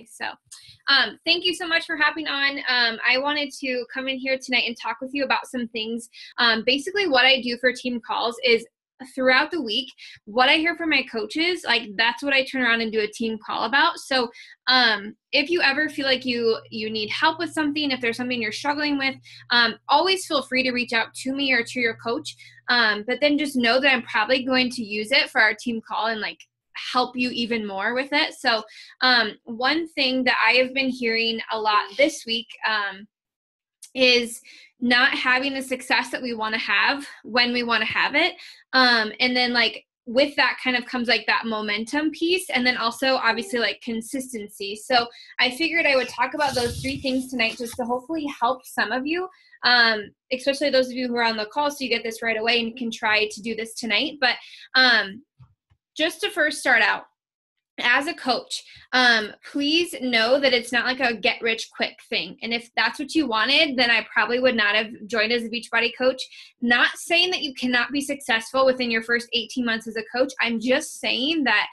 So thank you so much for hopping on. I wanted to come in here tonight and talk with you about some things. Basically what I do for team calls is throughout the week, what I hear from my coaches, like that's what I turn around and do a team call about. So if you ever feel like you need help with something, if there's something you're struggling with, always feel free to reach out to me or to your coach. But then just know that I'm probably going to use it for our team call and like help you even more with it. So one thing that I have been hearing a lot this week is not having the success that we want to have when we want to have it. And then like with that kind of comes like that momentum piece, and then also obviously like consistency. So I figured I would talk about those three things tonight just to hopefully help some of you, especially those of you who are on the call, so you get this right away and can try to do this tonight. But just to first start out, as a coach, please know that it's not like a get rich quick thing. And if that's what you wanted, then I probably would not have joined as a Beachbody coach. Not saying that you cannot be successful within your first 18 months as a coach. I'm just saying that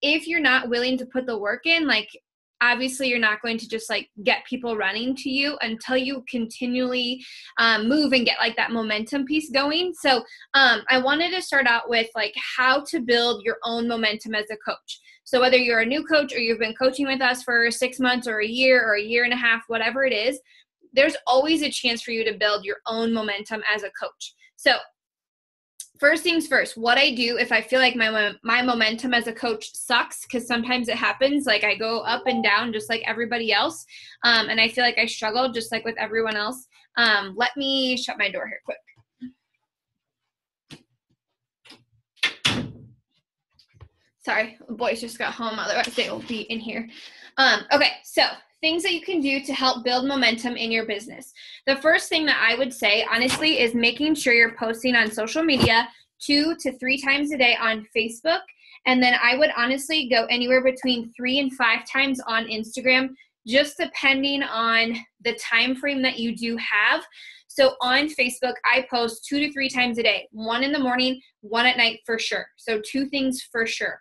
if you're not willing to put the work in, like obviously you're not going to just like get people running to you until you continually move and get like that momentum piece going. So I wanted to start out with like how to build your own momentum as a coach. So whether you're a new coach or you've been coaching with us for 6 months or a year and a half, whatever it is, there's always a chance for you to build your own momentum as a coach. So first things first, what I do if I feel like my momentum as a coach sucks, because sometimes it happens, like I go up and down just like everybody else, and I feel like I struggle just like with everyone else. Let me shut my door here quick. Sorry, the boys just got home, otherwise they will be in here. Okay, so things that you can do to help build momentum in your business. The first thing that I would say, honestly, is making sure you're posting on social media 2 to 3 times a day on Facebook. And then I would honestly go anywhere between 3 and 5 times on Instagram, just depending on the time frame that you do have. So on Facebook, I post 2 to 3 times a day, 1 in the morning, 1 at night for sure. So 2 things for sure.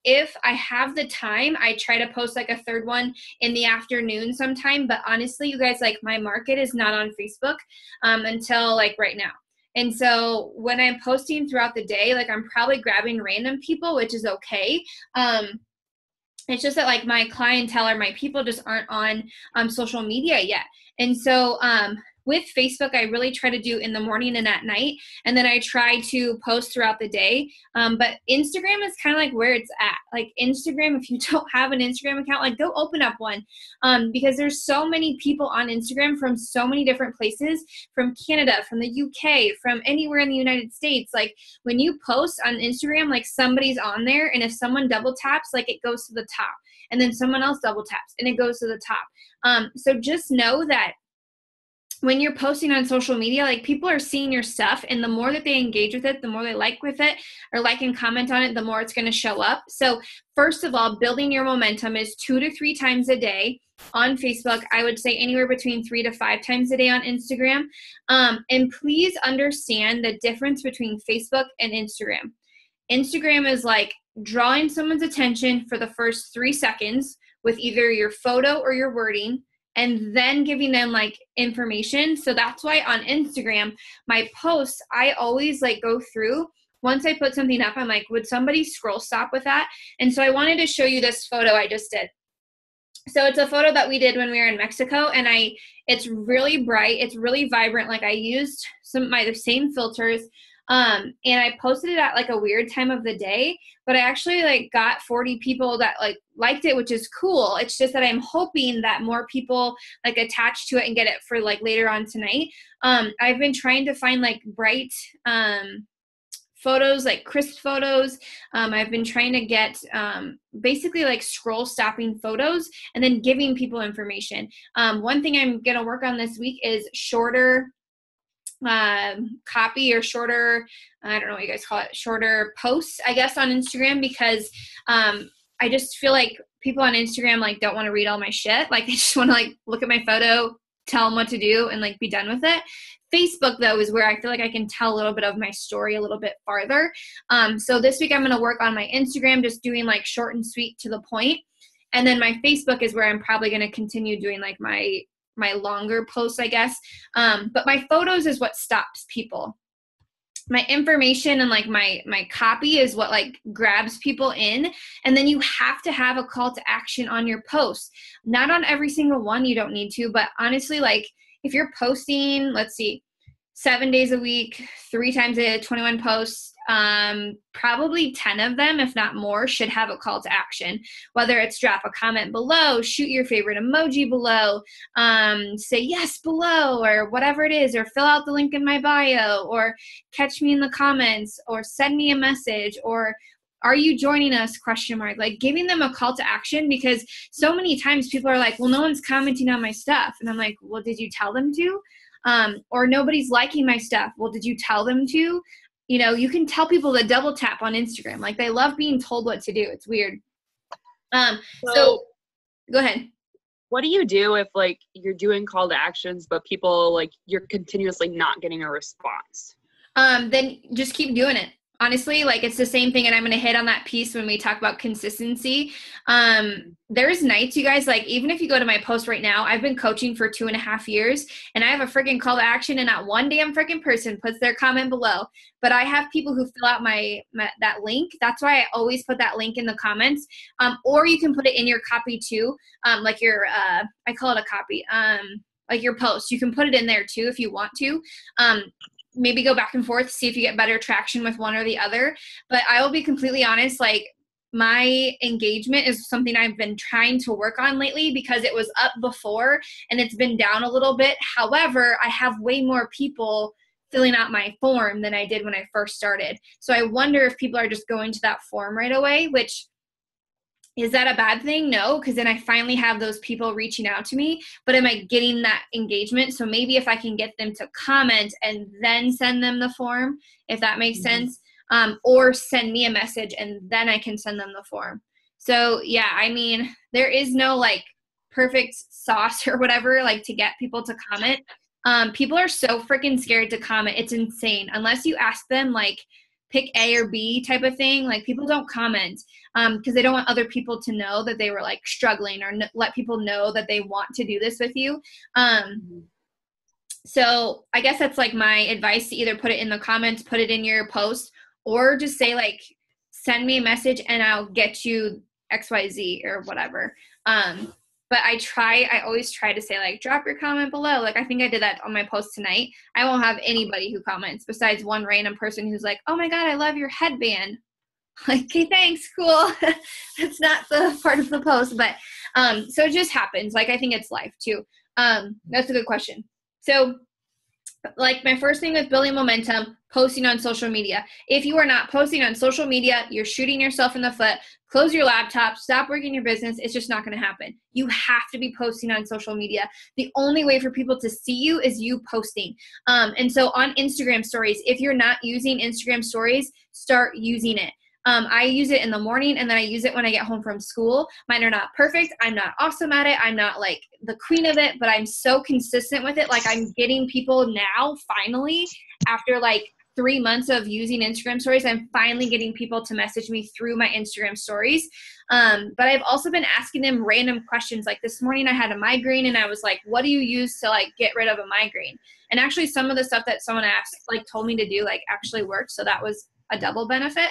If I have the time, I try to post like a third one in the afternoon sometime. But honestly, you guys, like my market is not on Facebook until like right now. And so when I'm posting throughout the day, like I'm probably grabbing random people, which is okay. It's just that like my clientele or my people just aren't on social media yet. And so with Facebook, I really try to do in the morning and at night. And then I try to post throughout the day. But Instagram is kind of like where it's at. Like Instagram, if you don't have an Instagram account, like go open up one. Because there's so many people on Instagram from so many different places, from Canada, from the UK, from anywhere in the United States. Like when you post on Instagram, like somebody's on there. And if someone double taps, like it goes to the top. And then someone else double taps and it goes to the top. So just know that when you're posting on social media, like people are seeing your stuff, and the more that they engage with it, the more they like with it or like and comment on it, the more it's going to show up. So first of all, building your momentum is 2 to 3 times a day on Facebook. I would say anywhere between 3 to 5 times a day on Instagram. And please understand the difference between Facebook and Instagram. Instagram is like drawing someone's attention for the first 3 seconds with either your photo or your wording, and then giving them like information. So that's why on Instagram, my posts, I always like go through. Once I put something up, I'm like, would somebody scroll stop with that? And so I wanted to show you this photo I just did. So it's a photo that we did when we were in Mexico, and it's really bright. It's really vibrant. Like I used the same filters. And I posted it at like a weird time of the day, but I actually like got 40 people that like liked it, which is cool. It's just that I'm hoping that more people like attach to it and get it for like later on tonight. I've been trying to find like bright, photos, like crisp photos. I've been trying to get basically like scroll stopping photos and then giving people information. One thing I'm going to work on this week is shorter copy or shorter, I don't know what you guys call it, shorter posts, I guess, on Instagram, because I just feel like people on Instagram like don't want to read all my shit. Like they just want to like look at my photo, tell them what to do, and like be done with it. Facebook, though, is where I feel like I can tell a little bit of my story a little bit farther. So this week I'm going to work on my Instagram, just doing like short and sweet to the point. And then my Facebook is where I'm probably going to continue doing like my longer posts, I guess. But my photos is what stops people. My information and like my copy is what like grabs people in. And then you have to have a call to action on your posts. Not on every single one, you don't need to, but honestly, like if you're posting, let's see, 7 days a week, 3 times a day, 21 posts, probably 10 of them, if not more, should have a call to action. Whether it's drop a comment below, shoot your favorite emoji below, say yes below, or whatever it is, or fill out the link in my bio, or catch me in the comments, or send me a message, or are you joining us? ? Like giving them a call to action, because so many times people are like, well, no one's commenting on my stuff. And I'm like, well, did you tell them to? Or nobody's liking my stuff. Well, did you tell them to? You know, you can tell people to double tap on Instagram. Like they love being told what to do. It's weird. So go ahead. What do you do if like you're doing call to actions, but people like you're continuously not getting a response? Then just keep doing it. Honestly, like it's the same thing. And I'm going to hit on that piece when we talk about consistency. There's nights, you guys, like even if you go to my post right now, I've been coaching for 2.5 years and I have a freaking call to action and not one damn freaking person puts their comment below. But I have people who fill out that link. That's why I always put that link in the comments. Or you can put it in your copy too. Like your, I call it a copy, like your post. You can put it in there too if you want to. Maybe go back and forth, see if you get better traction with one or the other. But I will be completely honest, like my engagement is something I've been trying to work on lately because it was up before and it's been down a little bit. However, I have way more people filling out my form than I did when I first started. So I wonder if people are just going to that form right away, which is that a bad thing? No, because then I finally have those people reaching out to me, but am I getting that engagement? So maybe if I can get them to comment and then send them the form, if that makes sense, or send me a message and then I can send them the form. So yeah, I mean, there is no like perfect sauce or whatever, like to get people to comment. People are so freaking scared to comment. It's insane. Unless you ask them like, pick A or B type of thing. Like people don't comment because they don't want other people to know that they were like struggling or let people know that they want to do this with you. So I guess that's like my advice, to either put it in the comments, put it in your post, or just say like, send me a message and I'll get you XYZ or whatever. But I always try to say like, drop your comment below. Like I think I did that on my post tonight. I won't have anybody who comments besides one random person who's like, oh my God, I love your headband. Like, okay, thanks, cool. That's not the part of the post, but so it just happens. Like I think it's life too. That's a good question. So like my first thing with building momentum, posting on social media. If you are not posting on social media, you're shooting yourself in the foot. Close your laptop, stop working your business. It's just not going to happen. You have to be posting on social media. The only way for people to see you is you posting. And so on Instagram stories, if you're not using Instagram stories, start using it. I use it in the morning and then I use it when I get home from school. Mine are not perfect. I'm not awesome at it. I'm not like the queen of it, but I'm so consistent with it. Like I'm getting people now, finally, after like 3 months of using Instagram stories, I'm finally getting people to message me through my Instagram stories. But I've also been asking them random questions. Like this morning I had a migraine and I was like, what do you use to like get rid of a migraine? And actually some of the stuff that someone asked, like told me to do, like actually worked. So that was a double benefit.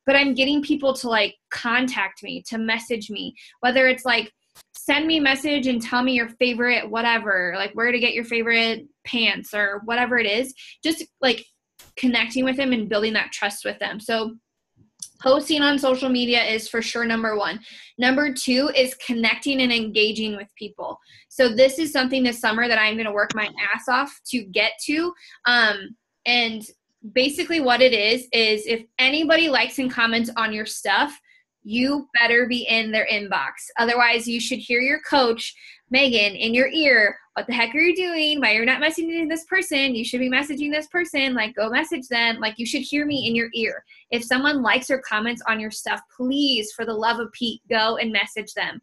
But I'm getting people to like contact me, to message me, whether it's like, send me a message and tell me your favorite, whatever, like where to get your favorite pants or whatever it is, just like connecting with them and building that trust with them. So posting on social media is for sure number one. Number two is connecting and engaging with people. So this is something this summer that I'm going to work my ass off to get to. And basically what it is if anybody likes and comments on your stuff, you better be in their inbox. Otherwise, you should hear your coach, Megan, in your ear. What the heck are you doing? Why you're not messaging this person? You should be messaging this person. Like, go message them. Like, you should hear me in your ear. If someone likes or comments on your stuff, please, for the love of Pete, go and message them.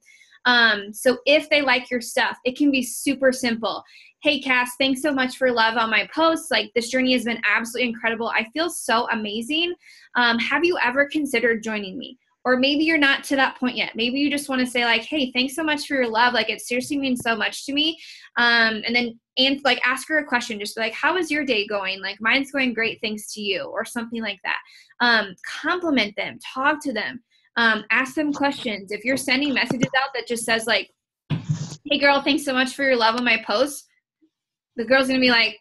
So if they like your stuff, it can be super simple. Hey, Cass, thanks so much for love on my posts. Like, this journey has been absolutely incredible. I feel so amazing. Have you ever considered joining me? Or maybe you're not to that point yet. Maybe you just want to say like, hey, thanks so much for your love. Like, it seriously means so much to me. And then, and like, ask her a question, just like, how is your day going? Like, mine's going great, thanks to you, or something like that. Compliment them, talk to them, ask them questions. If you're sending messages out that just says like, hey girl, thanks so much for your love on my post, the girl's going to be like,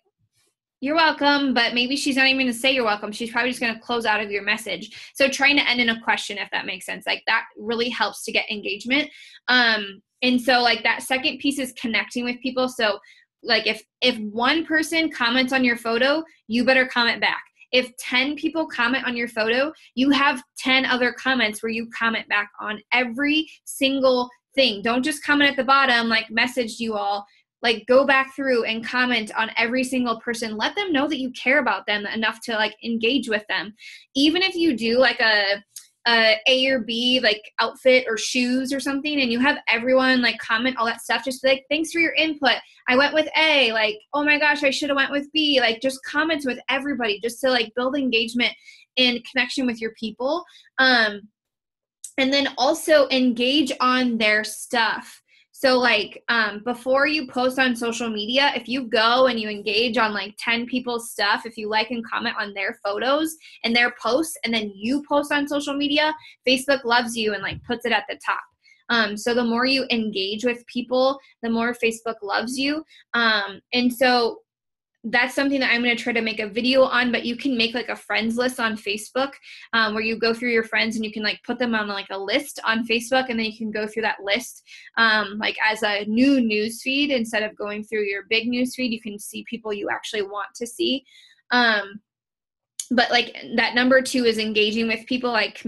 you're welcome, but maybe she's not even going to say you're welcome. She's probably just going to close out of your message. So trying to end in a question, if that makes sense, like that really helps to get engagement. And so like that second piece is connecting with people. So like if one person comments on your photo, you better comment back. If 10 people comment on your photo, you have 10 other comments where you comment back on every single thing. Don't just comment at the bottom, like messaged you all. Like go back through and comment on every single person. Let them know that you care about them enough to like engage with them. Even if you do like a or B like outfit or shoes or something, and you have everyone like comment all that stuff, just be like, thanks for your input. I went with A, like, oh my gosh, I should have went with B. Like just comment with everybody just to like build engagement and connection with your people. And then also engage on their stuff. So like before you post on social media, if you go and you engage on like 10 people's stuff, if you like and comment on their photos and their posts, and then you post on social media, Facebook loves you and like puts it at the top. So the more you engage with people, the more Facebook loves you. And so that's something that I'm going to try to make a video on, but you can make like a friends list on Facebook where you go through your friends and you can like put them on like a list on Facebook, and then you can go through that list like as a new news feed. Instead of going through your big news feed, you can see people you actually want to see. But like that number 2 is engaging with people, like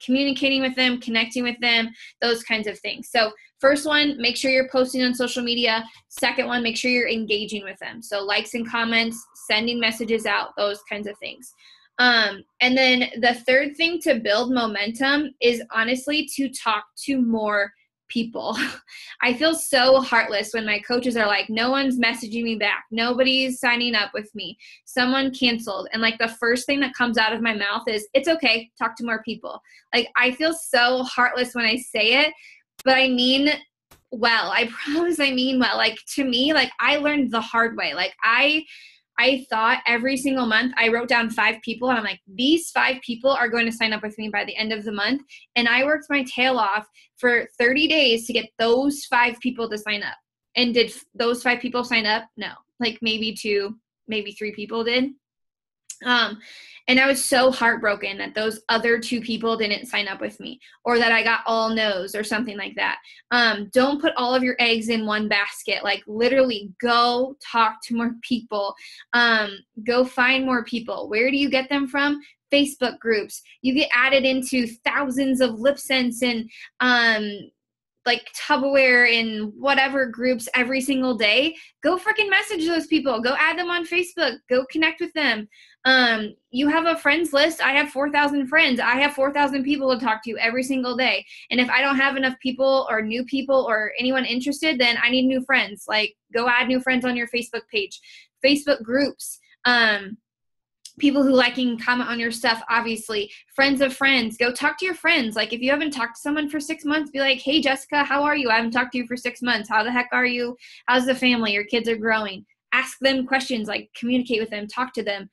communicating with them, connecting with them, those kinds of things. So first one, make sure you're posting on social media. Second one, make sure you're engaging with them. So likes and comments, sending messages out, those kinds of things. And then the third thing to build momentum is honestly to talk to more people. I feel so heartless when my coaches are like, no one's messaging me back. Nobody's signing up with me. Someone canceled. And like the first thing that comes out of my mouth is, it's okay, talk to more people. Like I feel so heartless when I say it, but I mean well. I promise I mean well. Like to me, like I learned the hard way. Like I thought every single month I wrote down 5 people, and I'm like, these 5 people are going to sign up with me by the end of the month. And I worked my tail off for 30 days to get those 5 people to sign up. And did those 5 people sign up? No, like maybe 2, maybe 3 people did. And I was so heartbroken that those other 2 people didn't sign up with me, or that I got all no's or something like that. Don't put all of your eggs in one basket. Like literally go talk to more people. Go find more people. Where do you get them from? Facebook groups. You get added into thousands of LipSense and like Tupperware in whatever groups every single day. Go freaking message those people. Go add them on Facebook. Go connect with them. You have a friends list. I have 4,000 friends. I have 4,000 people to talk to every single day. And if I don't have enough people or new people or anyone interested, then I need new friends. Like go add new friends on your Facebook page. Facebook groups. People who like and comment on your stuff, obviously. Friends of friends. Go talk to your friends. Like if you haven't talked to someone for 6 months, be like, hey, Jessica, how are you? I haven't talked to you for 6 months. How the heck are you? How's the family? Your kids are growing. Ask them questions, like communicate with them, talk to them.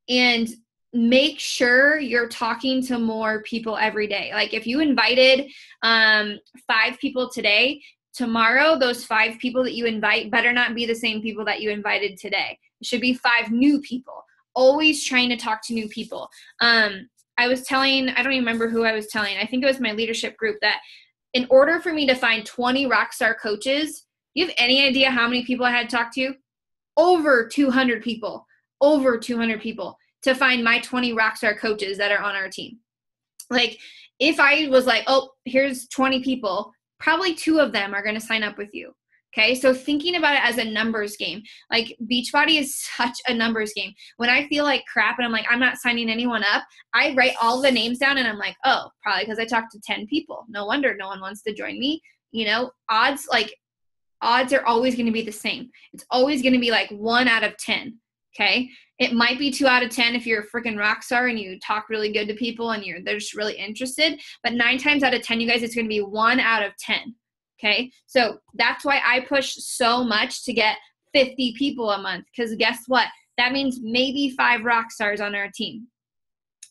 And make sure you're talking to more people every day. Like if you invited 5 people today, tomorrow those 5 people that you invite better not be the same people that you invited today. It should be 5 new people. Always trying to talk to new people. I was telling, I don't even remember who I was telling. I think it was my leadership group, that in order for me to find 20 rockstar coaches, you have any idea how many people I had to talk to? Over 200 people. Over 200 people to find my 20 rockstar coaches that are on our team. Like if I was like, oh, here's 20 people, probably 2 of them are going to sign up with you. Okay, so thinking about it as a numbers game. Like Beachbody is such a numbers game. When I feel like crap and I'm like, I'm not signing anyone up, I write all the names down and I'm like, oh, probably because I talked to 10 people. No wonder no one wants to join me. You know, odds are always going to be the same. It's always going to be like 1 out of 10. Okay. It might be 2 out of 10 if you're a freaking rock star and you talk really good to people and they're just really interested. But 9 times out of 10, you guys, it's going to be 1 out of 10. Okay. So that's why I push so much to get 50 people a month. Because guess what? That means maybe 5 rock stars on our team.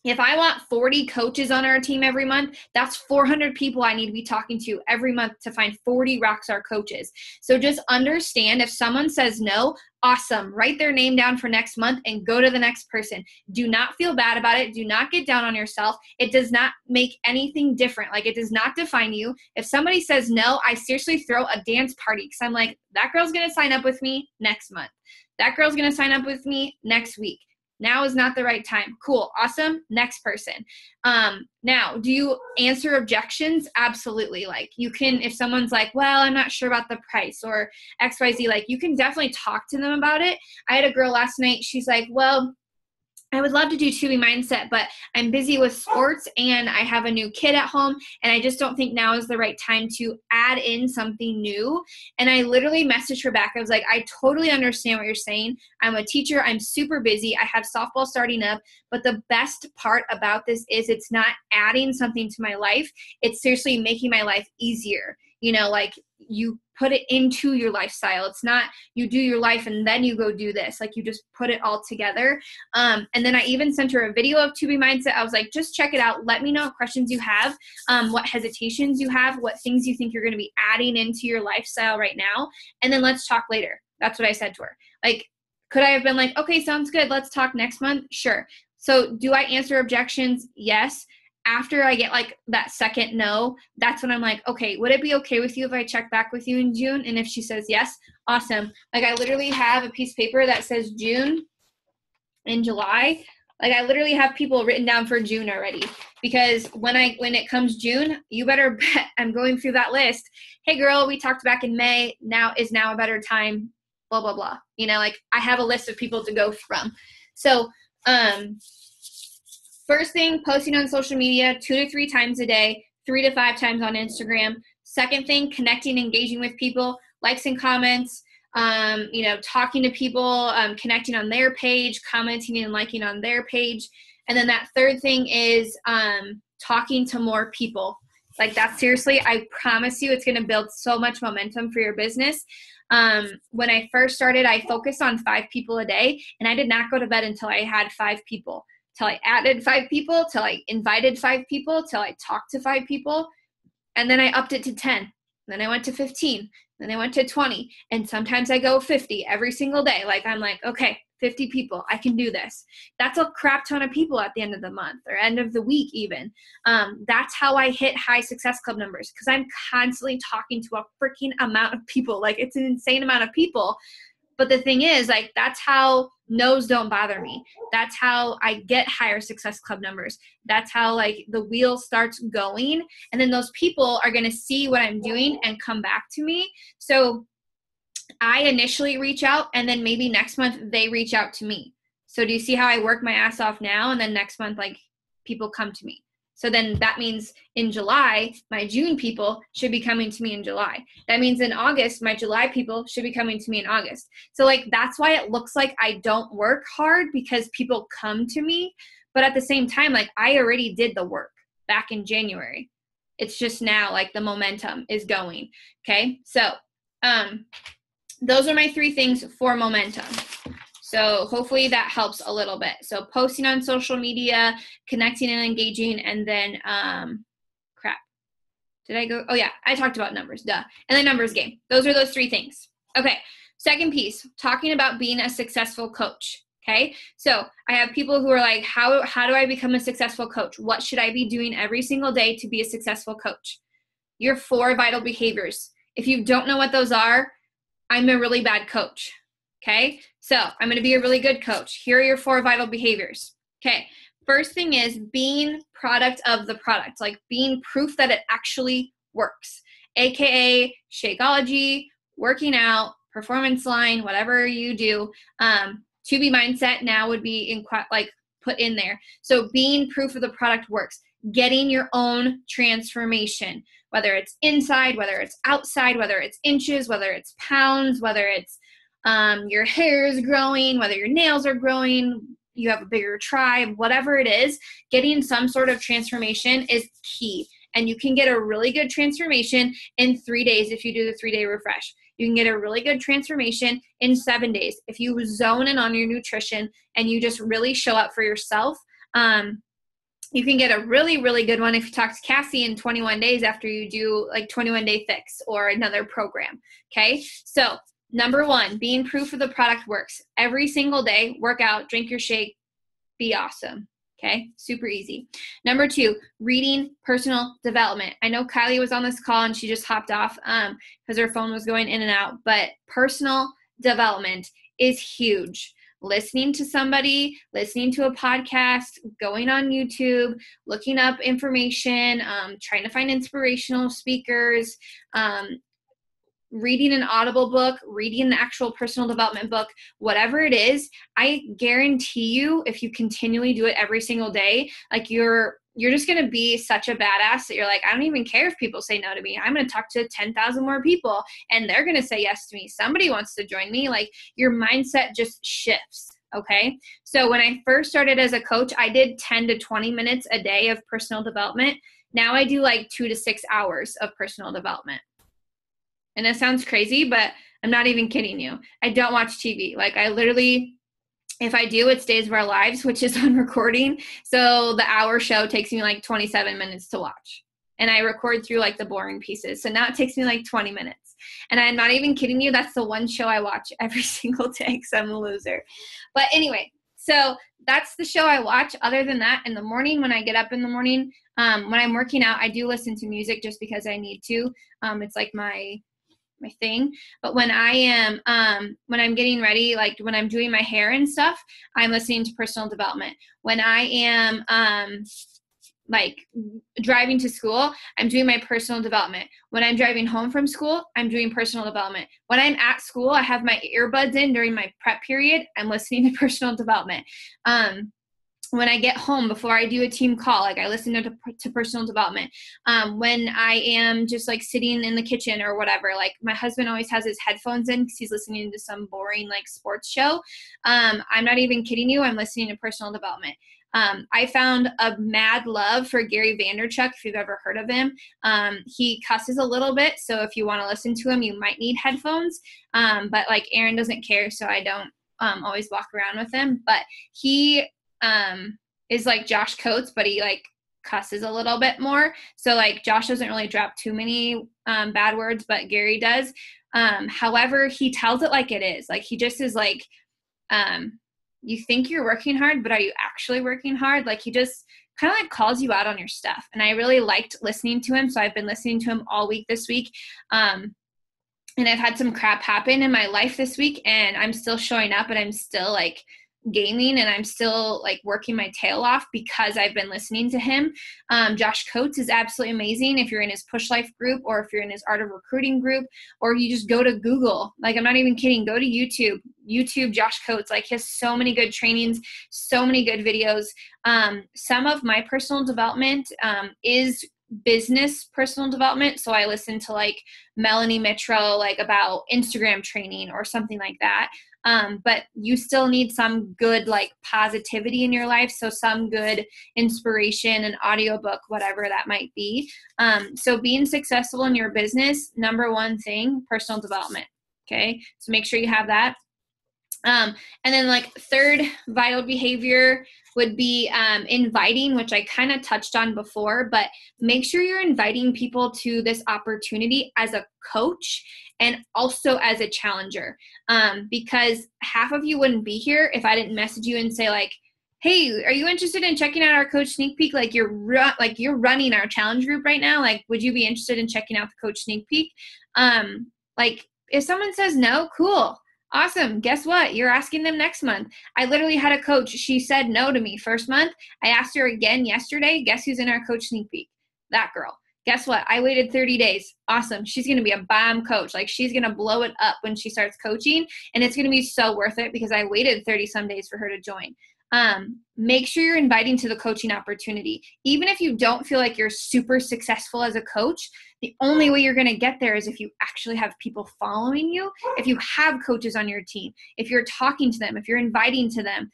If I want 40 coaches on our team every month, that's 400 people I need to be talking to every month to find 40 rockstar coaches. So just understand, if someone says no, awesome. Write their name down for next month and go to the next person. Do not feel bad about it. Do not get down on yourself. It does not make anything different. Like, it does not define you. If somebody says no, I seriously throw a dance party, because I'm like, that girl's going to sign up with me next month. That girl's going to sign up with me next week. Now is not the right time. Cool. Awesome. Next person. Now, do you answer objections? Absolutely. Like, you can, if someone's like, well, I'm not sure about the price or XYZ, like, you can definitely talk to them about it. I had a girl last night. She's like, well, I would love to do 2B Mindset, but I'm busy with sports and I have a new kid at home, and I just don't think now is the right time to add in something new. And I literally messaged her back. I was like, I totally understand what you're saying. I'm a teacher. I'm super busy. I have softball starting up. But the best part about this is it's not adding something to my life. It's seriously making my life easier. You know, like, you put it into your lifestyle. It's not you do your life and then you go do this. Like, you just put it all together. And then I even sent her a video of 2B Mindset. I was like, just check it out. Let me know what questions you have, what hesitations you have, what things you think you're going to be adding into your lifestyle right now. And then let's talk later. That's what I said to her. Like, could I have been like, okay, sounds good. Let's talk next month? Sure. So do I answer objections? Yes. After I get like that second no, that's when I'm like, okay, would it be okay with you if I check back with you in June? And if she says yes, awesome. Like, I literally have a piece of paper that says June and July. Like, I literally have people written down for June already, because when it comes June, you better bet I'm going through that list. Hey girl, we talked back in May. Now is now a better time, blah, blah, blah. You know, like, I have a list of people to go from. So, first thing, posting on social media 2 to 3 times a day, 3 to 5 times on Instagram. Second thing, connecting, engaging with people, likes and comments, talking to people, connecting on their page, commenting and liking on their page. And then that third thing is talking to more people. Like, that, seriously, I promise you, it's going to build so much momentum for your business. When I first started, I focused on 5 people a day, and I did not go to bed until I had 5 people. Till I added 5 people, till I invited 5 people, till I talked to 5 people. And then I upped it to 10. Then I went to 15. Then I went to 20. And sometimes I go 50 every single day. Like, I'm like, okay, 50 people, I can do this. That's a crap ton of people at the end of the month or end of the week even. That's how I hit high Success Club numbers, because I'm constantly talking to a freaking amount of people. Like, it's an insane amount of people. But the thing is, like, that's how no's don't bother me. That's how I get higher Success Club numbers. That's how, like, the wheel starts going. And then those people are going to see what I'm doing and come back to me. So I initially reach out, and then maybe next month they reach out to me. So do you see how I work my ass off now? And then next month, like, people come to me. So then that means in July, my June people should be coming to me in July. That means in August, my July people should be coming to me in August. So, like, that's why it looks like I don't work hard, because people come to me. But at the same time, like, I already did the work back in January. It's just now, like, the momentum is going. Okay. So, those are my 3 things for momentum. So hopefully that helps a little bit. So posting on social media, connecting and engaging, and then, did I go? Oh yeah, I talked about numbers, duh. And then numbers game. Those are those 3 things. Okay, second piece, talking about being a successful coach. Okay, so I have people who are like, how do I become a successful coach? What should I be doing every single day to be a successful coach? Your 4 vital behaviors. If you don't know what those are, I'm a really bad coach. Okay, so I'm going to be a really good coach. Here are your 4 vital behaviors. Okay, first thing is being product of the product, like being proof that it actually works, AKA Shakeology, working out, performance line, whatever you do. 2B Mindset now would be put in there. So being proof of the product works, getting your own transformation, whether it's inside, whether it's outside, whether it's inches, whether it's pounds, whether it's your hair is growing, whether your nails are growing, you have a bigger tribe, whatever it is, getting some sort of transformation is key. And you can get a really good transformation in 3 days if you do the 3-day refresh. You can get a really good transformation in 7 days if you zone in on your nutrition and you just really show up for yourself. You can get a really, really good one if you talk to Cassie in 21 days after you do like 21-day fix or another program. Okay. So number 1, being proof of the product works. Every single day, work out, drink your shake, be awesome. Okay, super easy. Number 2, reading personal development. I know Kylie was on this call and she just hopped off because her phone was going in and out, but personal development is huge. Listening to somebody, listening to a podcast, going on YouTube, looking up information, trying to find inspirational speakers, reading an Audible book, reading an actual personal development book, whatever it is, I guarantee you, if you continually do it every single day, like you're just going to be such a badass that you're like, I don't even care if people say no to me. I'm going to talk to 10,000 more people and they're going to say yes to me. Somebody wants to join me. Like your mindset just shifts. Okay. So when I first started as a coach, I did 10 to 20 minutes a day of personal development. Now I do like 2 to 6 hours of personal development. And it sounds crazy, but I'm not even kidding you. I don't watch TV. Like I literally, if I do, it's Days of Our Lives, which is on recording. So the hour show takes me like 27 minutes to watch. And I record through like the boring pieces. So now it takes me like 20 minutes. And I'm not even kidding you. That's the one show I watch every single day because I'm a loser. But anyway, so that's the show I watch. Other than that, in the morning, when I get up in the morning, when I'm working out, I do listen to music just because I need to. It's like my thing. But when I am, when I'm getting ready, like when I'm doing my hair and stuff, I'm listening to personal development. When I am, like driving to school, I'm doing my personal development. When I'm driving home from school, I'm doing personal development. When I'm at school, I have my earbuds in during my prep period. I'm listening to personal development. When I get home, before I do a team call, like I listen to personal development. When I am just like sitting in the kitchen or whatever, like my husband always has his headphones in because he's listening to some boring like sports show. I'm not even kidding you. I'm listening to personal development. I found a mad love for Gary Vaynerchuk, if you've ever heard of him. He cusses a little bit, so if you want to listen to him, you might need headphones. But like Aaron doesn't care, so I don't always walk around with him. But he is like Josh Coates, but he like cusses a little bit more. So like Josh doesn't really drop too many bad words, but Gary does. However, he tells it like it is. Like he just is like, you think you're working hard, but are you actually working hard? Like he just kind of like calls you out on your stuff. And I really liked listening to him. So I've been listening to him all week this week. And I've had some crap happen in my life this week and I'm still showing up and I'm still like gaming and I'm still like working my tail off because I've been listening to him. Josh Coates is absolutely amazing if you're in his Push Life group or if you're in his Art of Recruiting group, or you just go to Google. Like I'm not even kidding. Go to YouTube Josh Coates. Like he has so many good trainings, so many good videos. Some of my personal development is business personal development. So I listen to like Melanie Mitro, like about Instagram training or something like that. But you still need some good like positivity in your life. So some good inspiration, an audiobook, whatever that might be. So being successful in your business, number one thing, personal development. Okay. So make sure you have that. And then like third vital behavior would be inviting, which I kind of touched on before, but make sure you're inviting people to this opportunity as a coach and also as a challenger, because half of you wouldn't be here if I didn't message you and say like, hey, are you interested in checking out our coach sneak peek? Like you're running our challenge group right now. Like, would you be interested in checking out the coach sneak peek? Like if someone says no, cool. Awesome. Guess what? You're asking them next month. I literally had a coach. She said no to me first month. I asked her again yesterday. Guess who's in our coach sneak peek? That girl. Guess what? I waited 30 days. Awesome. She's going to be a bomb coach. Like she's going to blow it up when she starts coaching, and it's going to be so worth it because I waited 30 some days for her to join. Make sure you're inviting to the coaching opportunity. Even if you don't feel like you're super successful as a coach, the only way you're going to get there is if you actually have people following you, if you have coaches on your team, if you're talking to them, if you're inviting to them.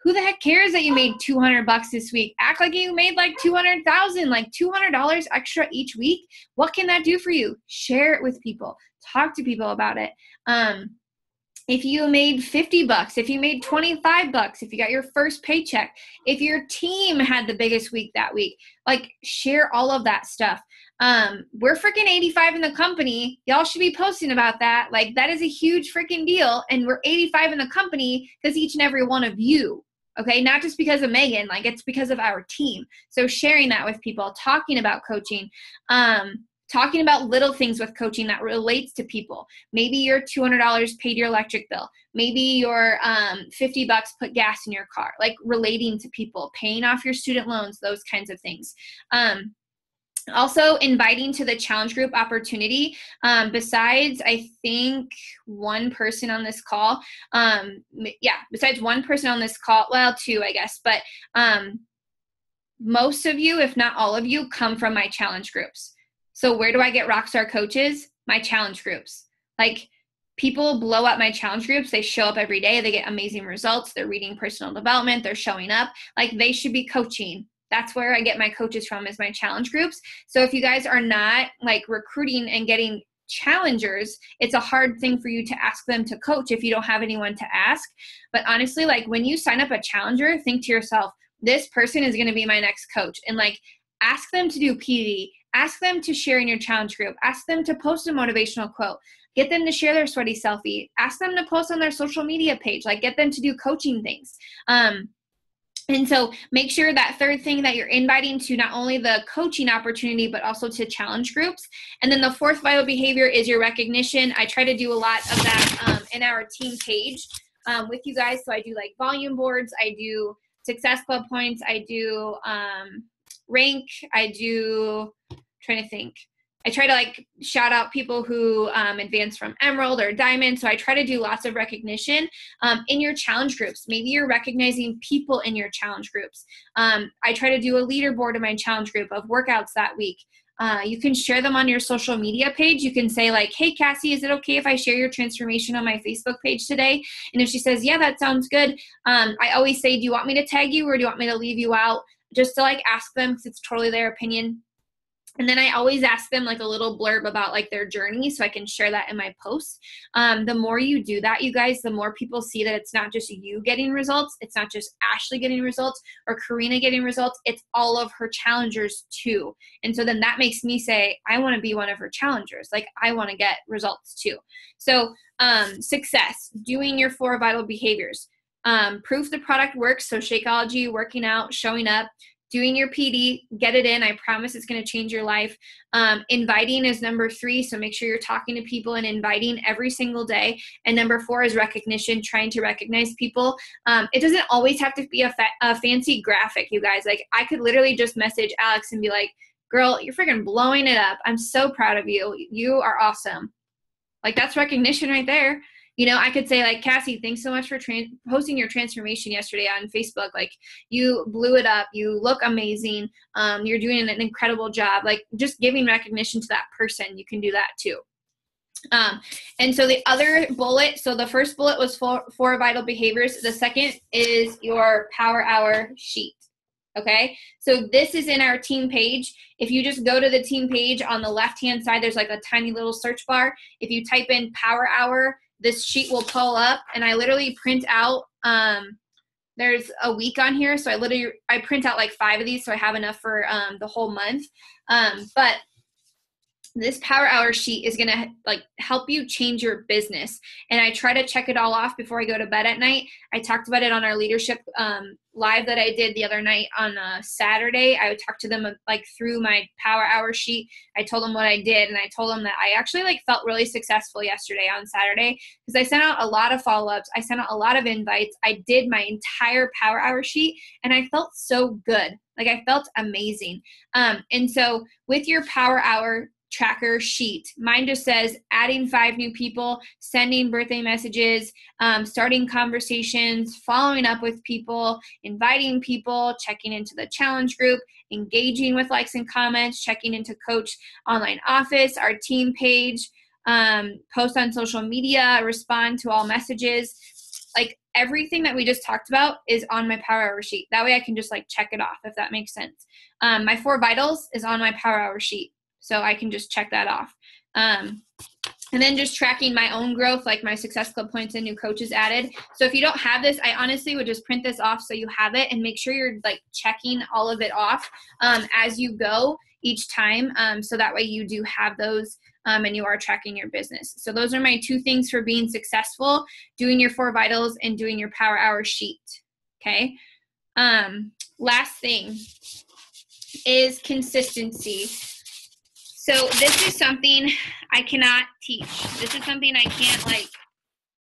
Who the heck cares that you made $200 this week? Act like you made like $200,000, like $200 extra each week. What can that do for you? Share it with people. Talk to people about it. If you made $50, if you made $25, if you got your first paycheck, if your team had the biggest week that week, like share all of that stuff. We're freaking 85 in the company. Y'all should be posting about that. Like that is a huge freaking deal. And we're 85 in the company because each and every one of you. Okay, not just because of Megan, like it's because of our team. So sharing that with people, talking about coaching, talking about little things with coaching that relates to people. Maybe your $200 paid your electric bill. Maybe your $50 put gas in your car, like relating to people, paying off your student loans, those kinds of things. Also inviting to the challenge group opportunity. Besides, I think one person on this call, besides one person on this call, well, two, I guess, but most of you, if not all of you, come from my challenge groups. So where do I get rockstar coaches? My challenge groups. Like people blow up my challenge groups. They show up every day. They get amazing results. They're reading personal development. They're showing up. Like they should be coaching. That's where I get my coaches from, is my challenge groups. So if you guys are not like recruiting and getting challengers, it's a hard thing for you to ask them to coach if you don't have anyone to ask. But honestly, like when you sign up a challenger, think to yourself, this person is going to be my next coach. And like ask them to do PD, ask them to share in your challenge group, ask them to post a motivational quote, get them to share their sweaty selfie, ask them to post on their social media page, like get them to do coaching things. And so make sure that third thing that you're inviting to not only the coaching opportunity, but also to challenge groups. And then the fourth vital behavior is your recognition. I try to do a lot of that in our team page with you guys. So I do like volume boards. I do success club points. I do rank. I try to like shout out people who advance from Emerald or Diamond. So I try to do lots of recognition in your challenge groups. Maybe you're recognizing people in your challenge groups. I try to do a leaderboard in my challenge group of workouts that week. You can share them on your social media page. You can say like, hey, Cassie, is it okay if I share your transformation on my Facebook page today? And if she says, yeah, that sounds good. I always say, do you want me to tag you or do you want me to leave you out? Just to like ask them, because it's totally their opinion. And then I always ask them like a little blurb about like their journey so I can share that in my post. The more you do that, you guys, the more people see that it's not just you getting results. It's not just Ashley getting results or Karina getting results. It's all of her challengers too. And so then that makes me say, I want to be one of her challengers. Like I want to get results too. So success, doing your 4 vital behaviors. Proof the product works. So Shakeology, working out, showing up, doing your PD, get it in. I promise it's going to change your life. Inviting is number 3. So make sure you're talking to people and inviting every single day. And number 4 is recognition, trying to recognize people. It doesn't always have to be a fancy graphic, you guys. Like I could literally just message Alex and be like, girl, you're freaking blowing it up. I'm so proud of you. You are awesome. Like that's recognition right there. You know, I could say like, Cassie, thanks so much for posting your transformation yesterday on Facebook. Like you blew it up. You look amazing. You're doing an incredible job. Like just giving recognition to that person. You can do that too. And so the other bullet, so the first bullet was 4 vital behaviors. The second is your Power Hour sheet. Okay. So this is in our team page. If you just go to the team page on the left-hand side, there's like a tiny little search bar. If you type in Power Hour, this sheet will pull up and I literally print out, there's a week on here. So I print out like 5 of these. So I have enough for the whole month. But this Power Hour sheet is going to like help you change your business. And I try to check it all off before I go to bed at night. I talked about it on our leadership live that I did the other night on Saturday. I would talk to them like through my Power Hour sheet. I told them what I did. And I told them that I actually like felt really successful yesterday on Saturday because I sent out a lot of follow-ups. I sent out a lot of invites. I did my entire Power Hour sheet and I felt so good. Like I felt amazing. And so with your Power Hour tracker sheet. Mine just says adding 5 new people, sending birthday messages, starting conversations, following up with people, inviting people, checking into the challenge group, engaging with likes and comments, checking into Coach Online Office, our team page, post on social media, respond to all messages. Like everything that we just talked about is on my Power Hour sheet. That way I can just like check it off, if that makes sense. My 4 vitals is on my Power Hour sheet, so I can just check that off. And then just tracking my own growth, like my Success Club points and new coaches added. So if you don't have this, I honestly would just print this off so you have it, and make sure you're like checking all of it off as you go each time. So that way you do have those and you are tracking your business. So those are my 2 things for being successful: doing your 4 vitals and doing your Power Hour sheet. Okay. Last thing is consistency. So this is something I cannot teach. This is something I can't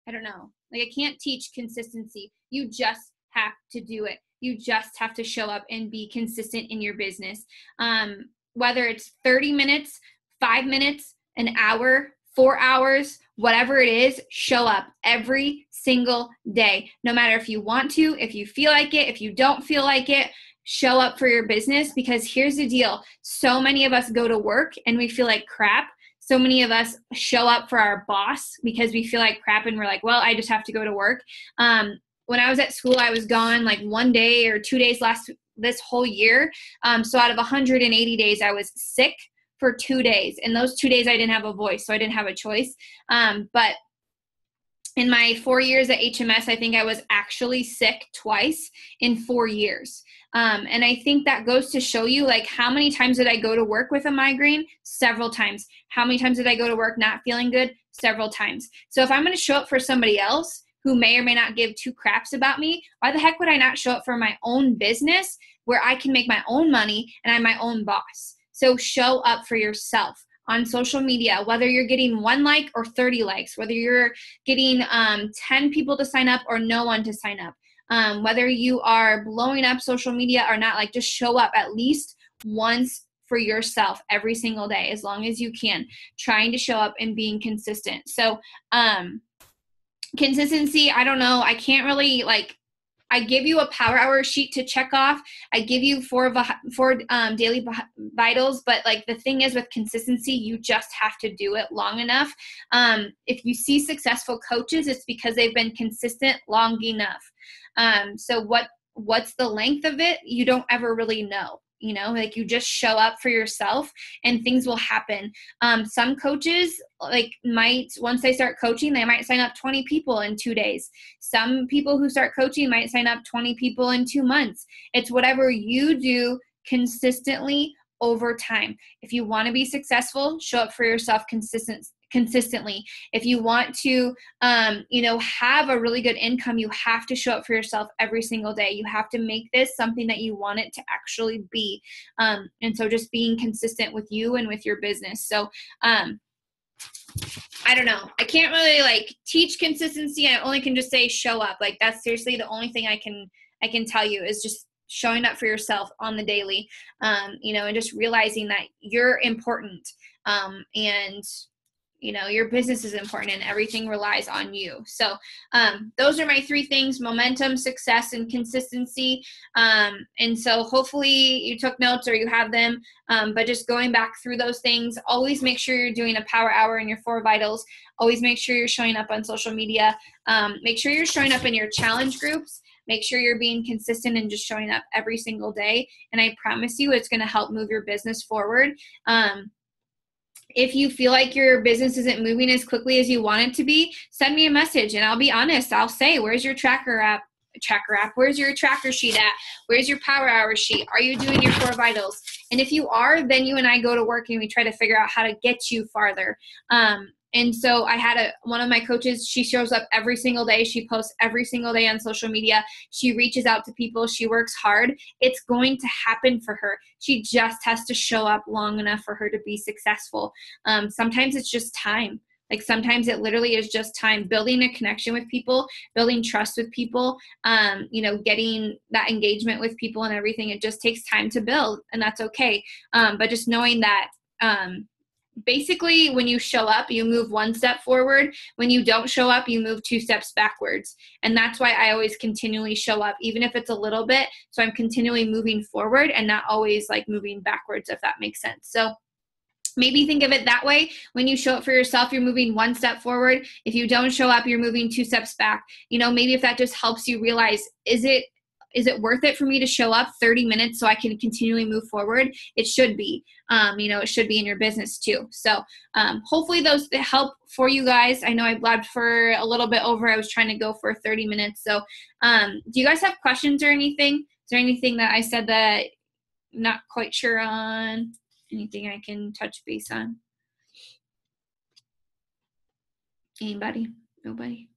I can't teach consistency. You just have to do it. You just have to show up and be consistent in your business. Whether it's 30 minutes, 5 minutes, an hour, 4 hours, whatever it is, show up every single day. No matter if you want to, if you feel like it, if you don't feel like it, show up for your business. Because here's the deal. So many of us go to work and we feel like crap. So many of us show up for our boss because we feel like crap and we're like, well, I just have to go to work. When I was at school, I was gone like 1 day or 2 days this whole year. So out of 180 days, I was sick for 2 days. And those 2 days I didn't have a voice, so I didn't have a choice. But in my 4 years at HMS, I think I was actually sick twice in 4 years. And I think that goes to show you, like, how many times did I go to work with a migraine? Several times. How many times did I go to work not feeling good? Several times. So if I'm going to show up for somebody else who may or may not give 2 craps about me, why the heck would I not show up for my own business where I can make my own money and I'm my own boss? So show up for yourself on social media, whether you're getting 1 like or 30 likes, whether you're getting 10 people to sign up or no one to sign up, whether you are blowing up social media or not, like, just show up at least once for yourself every single day, as long as you can, trying to show up and being consistent. So consistency, I don't know, I can't really, like, I give you a Power Hour sheet to check off. I give you 4 daily vitals, but like the thing is with consistency, you just have to do it long enough. If you see successful coaches, it's because they've been consistent long enough. So what's the length of it? You don't ever really know. You know, like, you just show up for yourself and things will happen. Some coaches once they start coaching, they might sign up 20 people in 2 days. Some people who start coaching might sign up 20 people in 2 months. It's whatever you do consistently over time. If you want to be successful, show up for yourself consistently. If you want to, have a really good income, you have to show up for yourself every single day. You have to make this something that you want it to actually be. And so just being consistent with you and with your business. So, I don't know. I can't really teach consistency. I only can just say show up. Like, that's seriously the only thing I can tell you is just showing up for yourself on the daily, and just realizing that you're important. And your business is important and everything relies on you. So those are my 3 things: momentum, success, and consistency. And so hopefully you took notes or you have them, but just going back through those things, always make sure you're doing a Power Hour in your 4 vitals. Always make sure you're showing up on social media. Make sure you're showing up in your challenge groups. Make sure you're being consistent and just showing up every single day. And I promise you, it's going to help move your business forward. If you feel like your business isn't moving as quickly as you want it to be, send me a message and I'll be honest. I'll say, where's your tracker app? Where's your tracker sheet at? Where's your Power Hour sheet? Are you doing your 4 vitals? And if you are, then you and I go to work and we try to figure out how to get you farther. And so I had one of my coaches, she shows up every single day. She posts every single day on social media. She reaches out to people. She works hard. It's going to happen for her. She just has to show up long enough for her to be successful. Sometimes it's just time. Like, sometimes it literally is just time, building a connection with people, building trust with people, getting that engagement with people and everything. It just takes time to build, and that's okay. But just knowing that, basically when you show up, you move 1 step forward. When you don't show up, you move 2 steps backwards. And that's why I always continually show up, even if it's a little bit. So I'm continually moving forward and not always like moving backwards, if that makes sense. So maybe think of it that way. When you show up for yourself, you're moving 1 step forward. If you don't show up, you're moving 2 steps back. You know, maybe if that just helps you realize, is it worth it for me to show up 30 minutes so I can continually move forward? It should be. You know, it should be in your business too. So hopefully those help for you guys. I know I blabbed for a little bit over. I was trying to go for 30 minutes. So do you guys have questions or anything? Is there anything that I said that I'm not quite sure on? Anything I can touch base on? Anybody? Nobody?